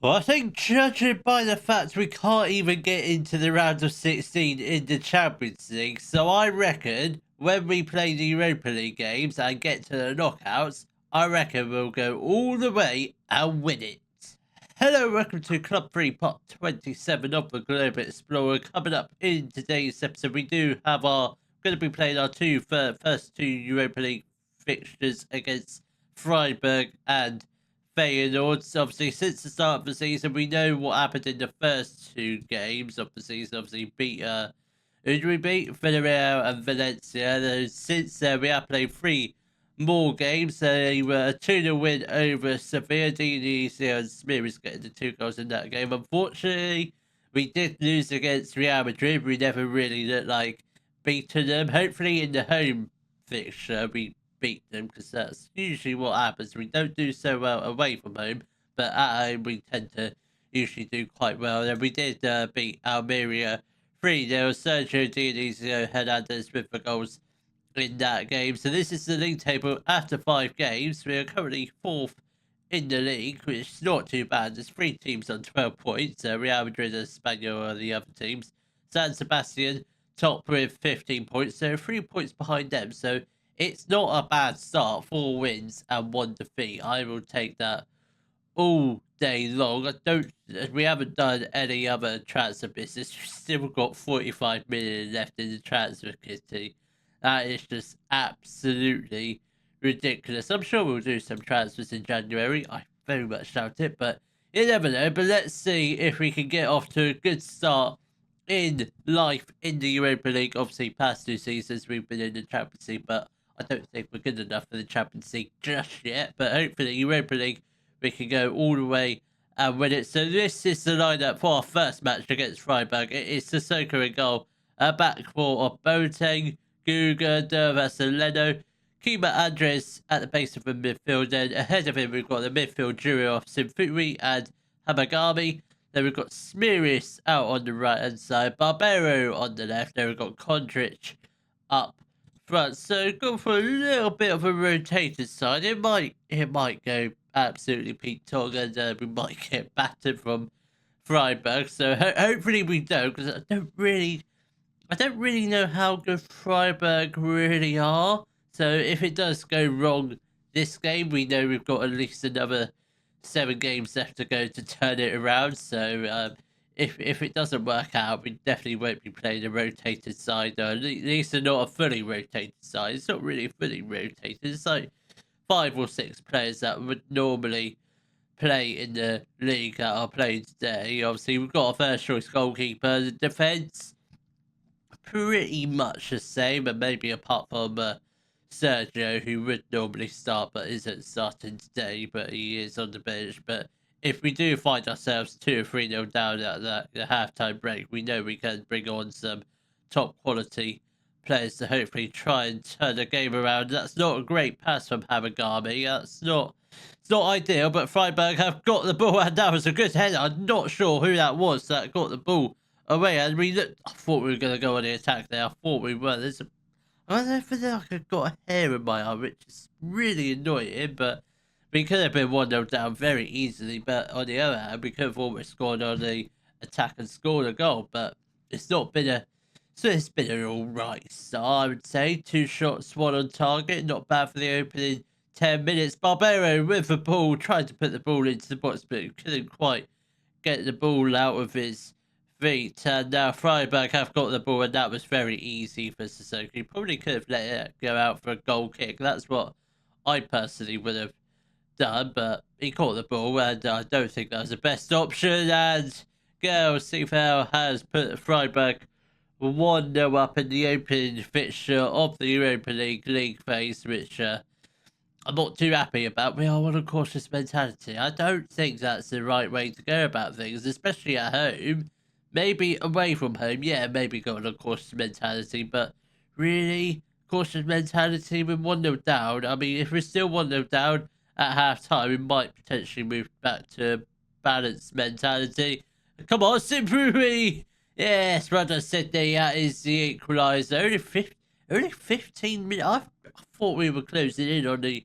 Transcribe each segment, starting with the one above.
Well, I think judging by the fact we can't even get into the round of 16 in the Champions League, so I reckon when we play the Europa League games and get to the knockouts, I reckon we'll go all the way and win it. Hello, welcome to Club 3 Pot 27 of the Global Explorer. Coming up in today's episode, we do have going to be playing our first two Europa League fixtures against Freiburg and Feyenoord. So obviously, since the start of the season, we know what happened in the first two games of the season. Obviously, who did we beat? Villarreal and Valencia. Since then, we have played three more games. They were a 2-0 win over Sevilla. Diniz and Smearis getting the 2 goals in that game. Unfortunately, we did lose against Real Madrid. We never really looked like beating them. Hopefully, in the home fixture, we beat them because that's usually what happens. We don't do so well away from home, but at home, we tend to usually do quite well. And we did beat Almeria 3-0. Sergio Diniz, Hernandez with the goals in that game. So this is the league table after 5 games. We are currently fourth in the league, which is not too bad. There's 3 teams on 12 points. Real Madrid and Espanyol are the other teams. San Sebastian top with 15 points. So 3 points behind them. So it's not a bad start. 4 wins and 1 defeat. I will take that all day long. We haven't done any other transfer business. We've still got 45 million left in the transfer kitty. That is just absolutely ridiculous. I'm sure we'll do some transfers in January. I very much doubt it, but you never know. But let's see if we can get off to a good start in life in the Europa League. Obviously, past 2 seasons we've been in the Champions League, but I don't think we're good enough for the Champions League just yet. But hopefully, Europa League, we can go all the way and win it. So this is the lineup for our first match against Freiburg. It is Sissoko in goal, a back four of Boateng, Guga, Dervas and Leno. Kima Andres at the base of the midfield. Then ahead of him, we've got the midfield duo of Simfui and Hamagami. Then we've got Smearis out on the right hand side, Barbero on the left. Then we've got Kondrich up front. So go for a little bit of a rotated side. It might go absolutely Pete Tong and we might get battered from Freiburg. So hopefully we don't, because I don't really know how good Freiburg really are. So if it does go wrong this game, we know we've got at least another 7 games left to go to turn it around. So if it doesn't work out, we definitely won't be playing a rotated side. Or at least not a fully rotated side. It's not really fully rotated. It's like 5 or 6 players that would normally play in the league that are playing today. Obviously, we've got a first choice goalkeeper. The defence, pretty much the same, and maybe apart from Sergio, who would normally start but isn't starting today, but he is on the bench. But if we do find ourselves 2 or 3-0 down at the halftime break, we know we can bring on some top quality players to hopefully try and turn the game around. That's not a great pass from Hamagami. It's not ideal, but Freiburg have got the ball, and that was a good header. I'm not sure who that was that got the ball away, and I thought we were going to go on the attack there. I thought we were. I don't feel like I've got a hair in my arm, which is really annoying, but we could have been 1-0 down very easily. But on the other hand, we could have almost scored on the attack and scored a goal, but it's not been a. So it's been an alright start, I would say. 2 shots, 1 on target. Not bad for the opening 10 minutes. Barbero with the ball, tried to put the ball into the box, but couldn't quite get the ball out of his feet. And now Freiburg have got the ball, and that was very easy for Sissoko. He probably could have let it go out for a goal kick. That's what I personally would have done, but he caught the ball, and I don't think that was the best option. And Gael Seifel has put Freiburg 1-0 up in the opening fixture of the Europa League phase, which I'm not too happy about. We are on a cautious mentality. I don't think that's the right way to go about things, especially at home. Maybe away from home, yeah, maybe go on a cautious mentality, but really, cautious mentality with 1-0 down. I mean, if we're still 1-0 down at half time, we might potentially move back to balanced mentality. Come on, Simprui! Yes, Rudder Sydney, that is the equaliser. Only 15 minutes. I thought we were closing in on the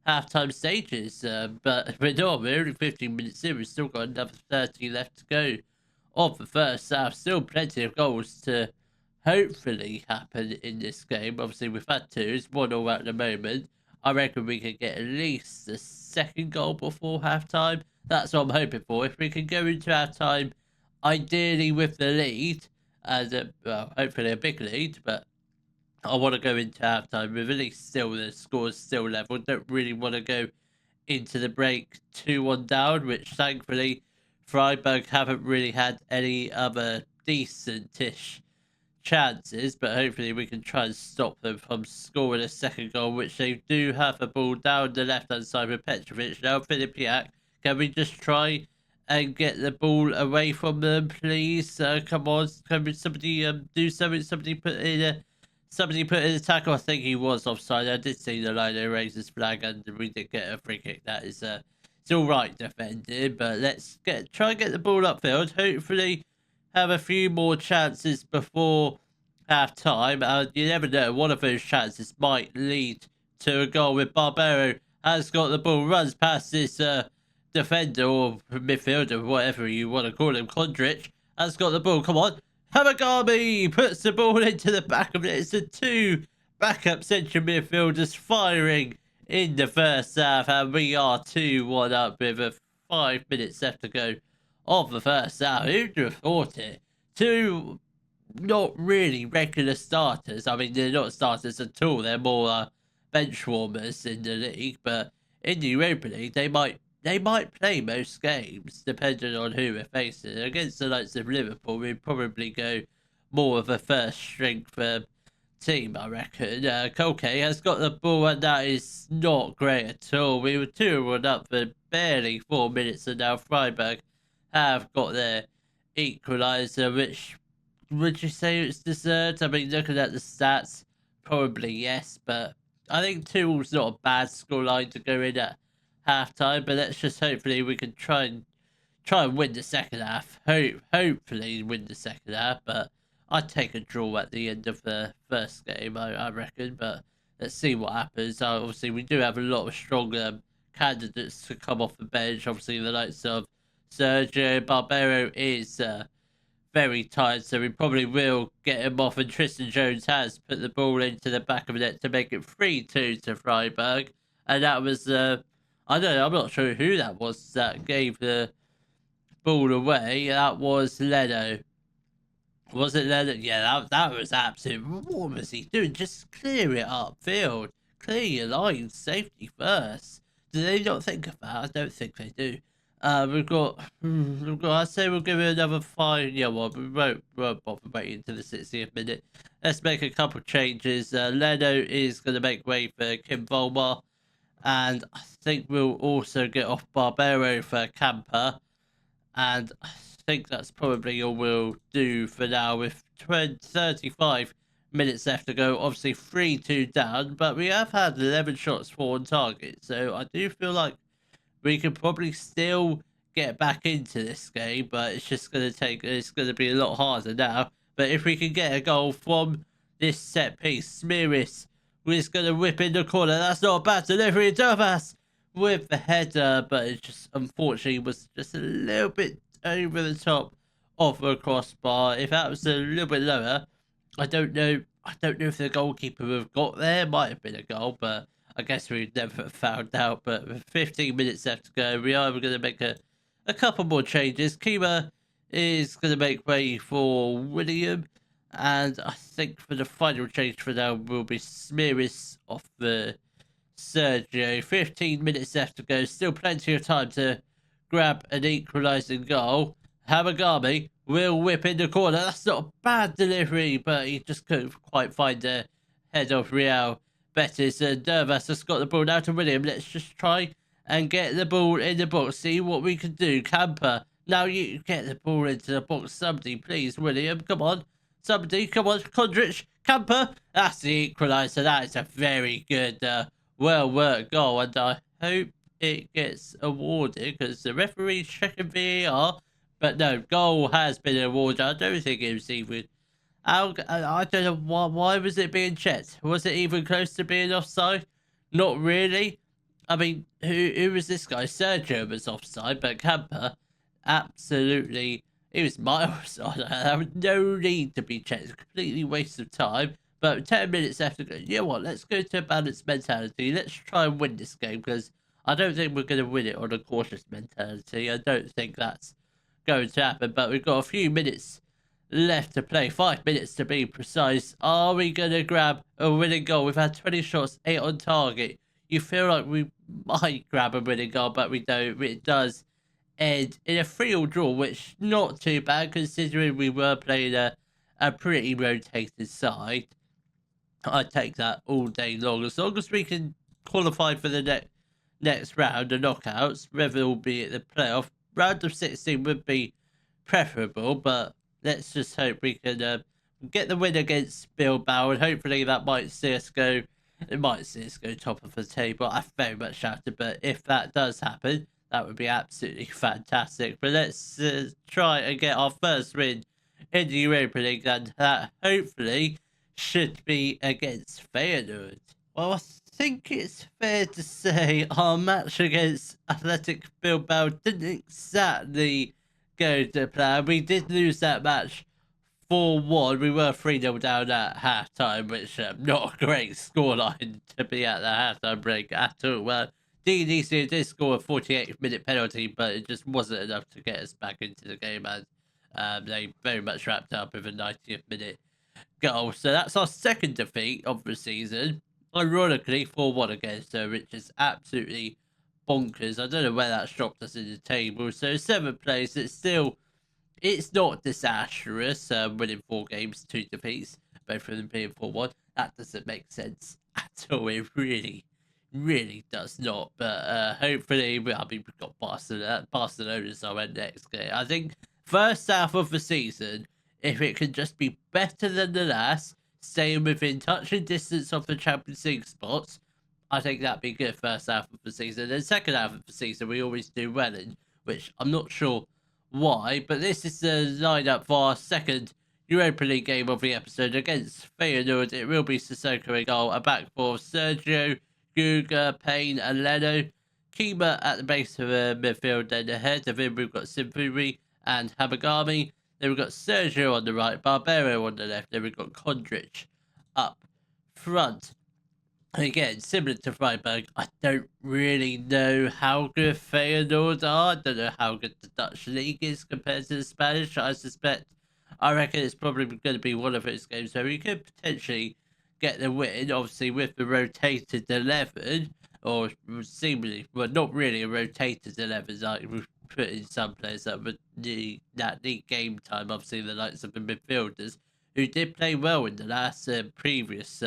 halftime stages. But we're only 15 minutes in. We've still got another 30 left to go of the first half. Still plenty of goals to hopefully happen in this game. Obviously, we've had two. It's 1-1 at the moment. I reckon we could get at least a second goal before halftime. That's what I'm hoping for. If we can go into halftime, ideally with the lead, and hopefully a big lead, but I want to go into halftime with at least still the score's still level. Don't really want to go into the break 2-1 down, which thankfully Freiburg haven't really had any other decent-ish chances, but hopefully we can try and stop them from scoring a second goal, which they do have a ball down the left-hand side with Petrovic. Now, Filipiak, can we just try and get the ball away from them, please? Come on, can somebody do something? Somebody put in a tackle. I think he was offside. I did see the line raise his flag, and we did get a free kick. That is it's all right defended, but let's try and get the ball upfield. Hopefully have a few more chances before half time. You never know, one of those chances might lead to a goal. With Barbero has got the ball, runs past this defender or midfielder, whatever you want to call him. Kondric has got the ball. Come on, Hamagami puts the ball into the back of it. It's the two backup central midfielders firing in the first half, and we are 2-1 up with 5 minutes left to go of the first half. Who'd have thought it? Two not really regular starters. I mean, they're not starters at all. They're more bench warmers in the league. But in the Europa League, they might play most games, depending on who we're facing. Against the likes of Liverpool, we'd probably go more of a first strength team, I reckon. Koke has got the ball, and that is not great at all. We were 2-1 up for barely 4 minutes, and now Freiburg have got their equaliser, which would you say it's deserved? I mean, looking at the stats, probably yes, but I think 2's not a bad scoreline to go in at halftime. But let's just hopefully we can try and win the second half. Hopefully win the second half, but I'd take a draw at the end of the first game, I reckon. But let's see what happens. Obviously, we do have a lot of strong candidates to come off the bench. Obviously, the likes of Sergio Barbero is very tired, so we probably will get him off. And Tristan Jones has put the ball into the back of the net to make it 3-2 to Freiburg. And that was, I don't know, I'm not sure who that was that gave the ball away. That was Leno. Was it Leno? Yeah, that was absolute. What was he doing? Just clear it upfield. Clear your lines. Safety first. Do they not think of that? I don't think they do. We've got. I'd say we'll give it another 5. Yeah, well, we won't bother waiting until the 60th minute. Let's make a couple changes. Leno is going to make way for Kim Volmar, and I think we'll also get off Barbero for Camper, and I think that's probably all we'll do for now. With 35 minutes left to go, obviously 3-2 down, but we have had 11 shots, 4 on target, so I do feel like we could probably still get back into this game, but it's just going to be a lot harder now. But if we can get a goal from this set piece, Smiris is going to whip in the corner. That's not a bad delivery. Dervas with the header, but it just unfortunately was just a little bit over the top of the crossbar. If that was a little bit lower, I don't know if the goalkeeper would have got there. Might have been a goal, but I guess we'd never found out. But with 15 minutes left to go, we are going to make a couple more changes. Kima is going to make way for William, and I think for the final change for now will be Smiris off the Sergio. 15 minutes left to go. Still plenty of time to grab an equalising goal. Hamagami will whip in the corner. That's not a bad delivery, but he just couldn't quite find the head of Real Betis. And Dervas has got the ball now to William. Let's just try and get the ball in the box. See what we can do. Camper, now you get the ball into the box. Somebody, please, William. Come on. Somebody, come on. Kondric, Camper. That's the equaliser. That is a very good, well-worked goal. And I hope it gets awarded because the referee's checking VAR. But no, goal has been awarded. I don't think it was even. I don't know why was it being checked. Was it even close to being offside? Not really. I mean, who was this guy? Sergio was offside, but Camper, absolutely, he was miles on. There was no need to be checked. Completely waste of time. But 10 minutes after, you know what? Let's go to a balanced mentality. Let's try and win this game because I don't think we're going to win it on a cautious mentality. I don't think that's going to happen. But we've got a few minutes left to play. 5 minutes to be precise. Are we going to grab a winning goal? We've had 20 shots, 8 on target. You feel like we might grab a winning goal, but we don't. It does end in a 3-3 draw, which not too bad considering we were playing a pretty rotated side. I'd take that all day long. As long as we can qualify for the next round, the knockouts, whether it will be at the playoff, round of 16 would be preferable, but let's just hope we can get the win against Bilbao, and hopefully that might see us go. It might see us go top of the table. I very much doubt it, but if that does happen, that would be absolutely fantastic. But let's try and get our first win in the Europa League, and that hopefully should be against Feyenoord. Well, I think it's fair to say our match against Athletic Bilbao didn't exactly go to plan. We did lose that match 4-1. We were 3-0 down at halftime, which not a great scoreline to be at the halftime break at all. Well, DDC did score a 48th-minute penalty, but it just wasn't enough to get us back into the game, and they very much wrapped up with a 90th minute goal. So that's our second defeat of the season. Ironically, 4-1 against her, which is absolutely bonkers. I don't know where that's dropped us in the table. So 7th place, it's not disastrous. Winning 4 games, 2 defeats, both of them being 4-1. That doesn't make sense at all. It really, really does not. But hopefully, we've got Barcelona. Barcelona's our next game. I think first half of the season, if it can just be better than the last, staying within touch and distance of the Champions League spots, I think that'd be good first half of the season. Then second half of the season, we always do well in, which I'm not sure why, but this is the lineup for our second Europa League game of the episode against Feyenoord. It will be Sissoko in goal, a back four, Sergio, Guga, Payne and Leno. Kima at the base of the midfield, then ahead of him we've got Simfuri and Hamagami. Then we've got Sergio on the right, Barbero on the left. Then we've got Kondric up front. And again, similar to Freiburg, I don't really know how good Feyenoord are. I don't know how good the Dutch league is compared to the Spanish. I reckon it's probably going to be one of those games where we could potentially get the win. Obviously, with the rotated 11, or seemingly, well, not really a rotated 11, like we've put in some players that would need game time. Obviously, the likes of the midfielders who did play well in the last previous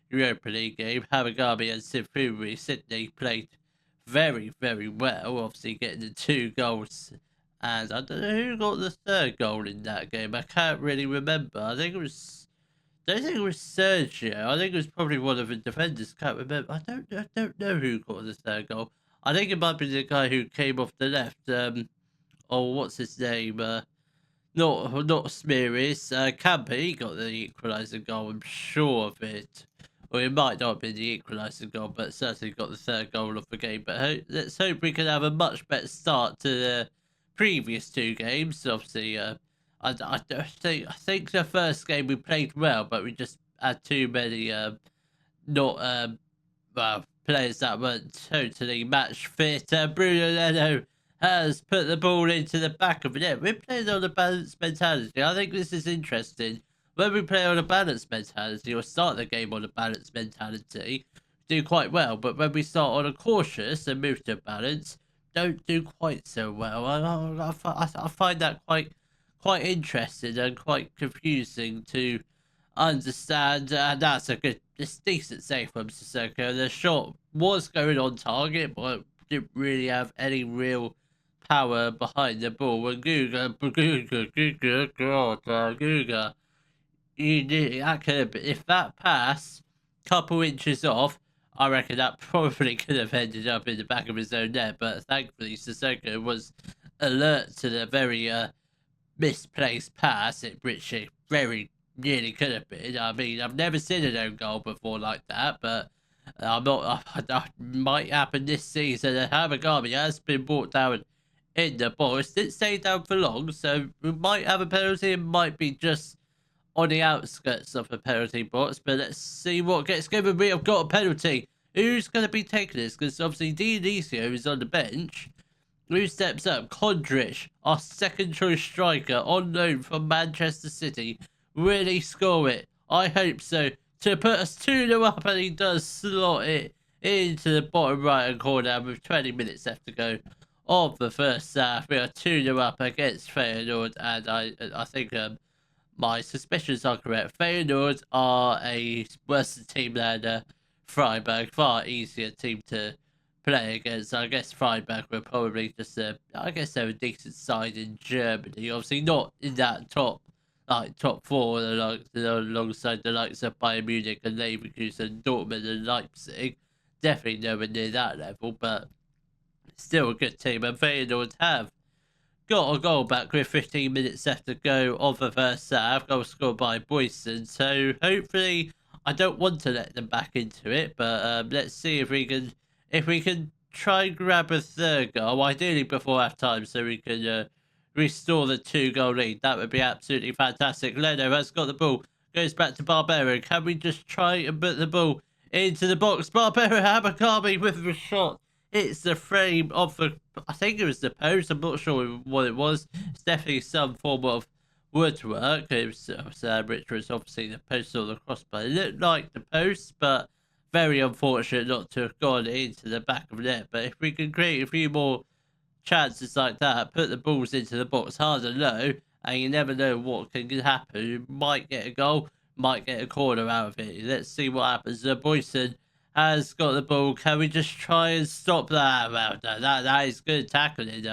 Europa League game. Hamagami and Sifuri Sydney played very, very well, obviously getting the 2 goals. And I don't know who got the 3rd goal in that game. I can't really remember. I don't think it was Sergio. I think it was probably one of the defenders. Can't remember. I don't know who got the 3rd goal. I think it might be the guy who came off the left. What's his name? Not Smearis. Camper, he got the equaliser goal. I'm sure of it. Well, it might not have been the equaliser goal, but certainly got the 3rd goal of the game. But let's hope we can have a much better start to the previous 2 games. Obviously, I think the first game we played well, but we just had too many players that weren't totally match fit. Bruno Leno has put the ball into the back of the net. We're playing on a balanced mentality. I think this is interesting. When we play on a balanced mentality, or start the game on a balanced mentality, do quite well. But when we start on a cautious and move to balance, don't do quite so well. I find that quite interesting and quite confusing to understand. And that's it's decent save from Sissoko. The shot was going on target, but didn't really have any real power behind the ball. And Guga, that could have been, if that pass couple inches off, I reckon that probably could have ended up in the back of his own net. But thankfully, Sissoko was alert to the very misplaced pass, which it very nearly could have been. I mean, I've never seen an own goal before like that, but I'm not. That might happen this season. And Hamagami has been brought down in the box. Didn't stay down for long, so we might have a penalty. It might be just on the outskirts of the penalty box. But let's see what gets given. We have got a penalty. Who's going to be taking this? Because obviously Dionisio is on the bench. Who steps up? Condrich, our second choice striker, on loan from Manchester City. Will he score it? I hope so. To put us 2-0 up, and he does slot it into the bottom right hand corner with 20 minutes left to go of the first half. We are 2-0 up against Feyenoord, and I think my suspicions are correct. Feyenoord are a worse team than Freiburg, far easier team to play against. I guess Freiburg were probably just I guess they're a decent side in Germany. Obviously not in that top four, alongside the likes of Bayern Munich and Leverkusen, Dortmund and Leipzig. Definitely nowhere near that level, but still a good team. And Feyenoord have got a goal back with 15 minutes left to go of the first half. Goal scored by Boyson. So hopefully, I don't want to let them back into it, but let's see if we can try and grab a third goal, ideally before half time, so we can restore the 2-goal lead. That would be absolutely fantastic. Leno has got the ball, goes back to Barbero. Can we just try and put the ball into the box? Barbero Hamagami with the shot. It's the frame of the, I think it was the post. I'm not sure what it was. It's definitely some form of woodwork. It was which was obviously the post or the crossbar. It looked like the post, but very unfortunate not to have gone into the back of the net. But if we can create a few more chances like that, put the balls into the box hard and low, and you never know what can happen. You might get a goal, might get a corner out of it. Let's see what happens. Boyson has got the ball. Can we just try and stop that? Well, that is good tackling.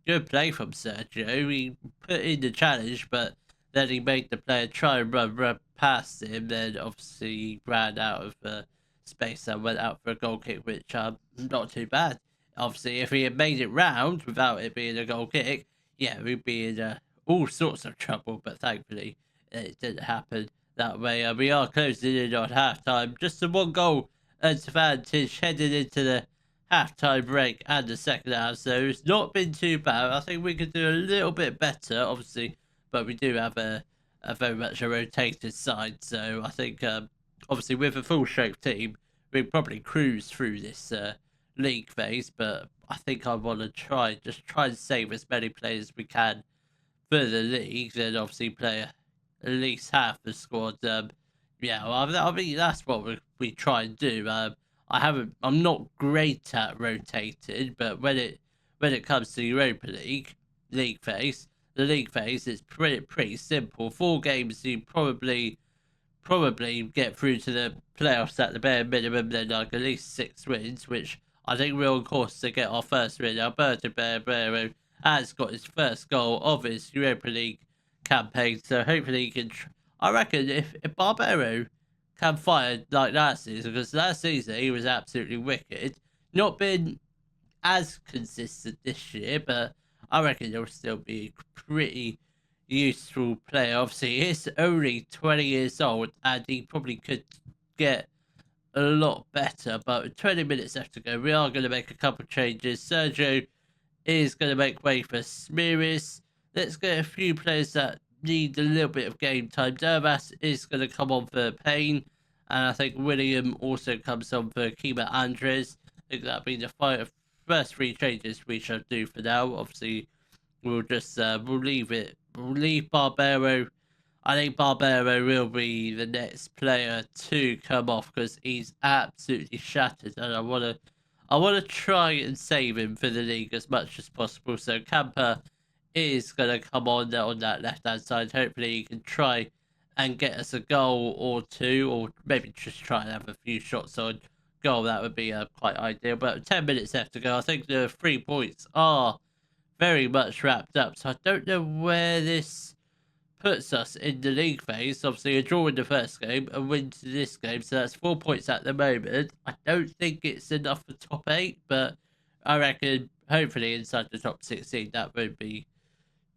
Good play from Sergio. He put in the challenge, but then he made the player try and run past him. Then obviously he ran out of space and went out for a goal kick, which not too bad. Obviously, if he had made it round without it being a goal kick, yeah, we'd be in all sorts of trouble. But thankfully, it didn't happen that way. We are closing in on half time. Just a 1-goal advantage heading into the half-time break and the second half, so it's not been too bad. I think we could do a little bit better, obviously, but we do have a very much a rotated side, so I think obviously with a full strength team we probably cruise through this league phase, but I think I want to try and save as many players as we can for the league, and obviously play at least half the squad. Yeah, well, I mean that's what we try and do. I'm not great at rotating, but when it comes to Europa league phase, the league phase is pretty simple. 4 games, you probably get through to the playoffs at the bare minimum. Then like at least 6 wins, which I think we're on course to get our first win. Alberto Barbero has got his first goal of his Europa League campaign, so hopefully he can. I reckon if Barbero can fire like last season, because last season he was absolutely wicked. Not been as consistent this year, but I reckon he'll still be a pretty useful player. Obviously, he's only 20 years old, and he probably could get a lot better. But with 20 minutes left to go, we are going to make a couple of changes. Sergio is going to make way for Smiris. Let's get a few players that need a little bit of game time. Dervas is going to come on for Payne, and I think William also comes on for Kima Andres. I think that'll be the first 3 changes we shall do for now. Obviously, we'll just we'll leave it. We'll leave Barbero. I think Barbero will be the next player to come off because he's absolutely shattered, and I wanna try and save him for the league as much as possible. So Camper is gonna come on that left hand side. Hopefully, he can try and get us a goal or 2, or maybe just try and have a few shots on goal. That would be quite ideal. But 10 minutes left to go. I think the 3 points are very much wrapped up. So I don't know where this puts us in the league phase. Obviously, a draw in the first game, a win to this game, so that's 4 points at the moment. I don't think it's enough for top 8, but I reckon hopefully inside the top 16 that won't be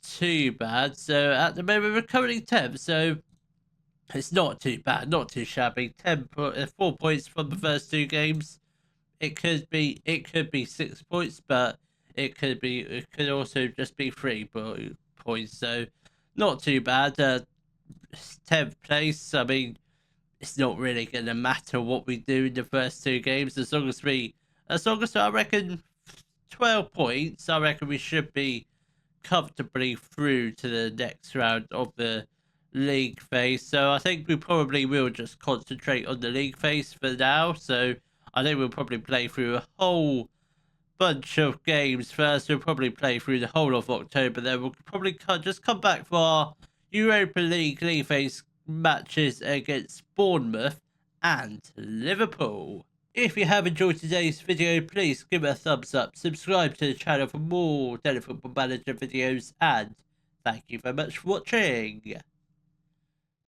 too bad. So at the moment we're currently 10th, so It's not too bad, not too shabby. 4 points from the first 2 games. It could be 6 points, but it could also just be 3 points. So not too bad. 10th place. I mean, it's not really gonna matter what we do in the first 2 games as long as I reckon 12 points. I reckon we should be comfortably through to the next round of the league phase. So I think we probably will just concentrate on the league phase for now. So I think we'll probably play through a whole bunch of games first. We'll probably play through the whole of October. Then we'll probably just come back for our Europa league phase matches against Bournemouth and Liverpool. If you have enjoyed today's video, please give it a thumbs up, subscribe to the channel for more Daily Football Manager videos, and thank you very much for watching.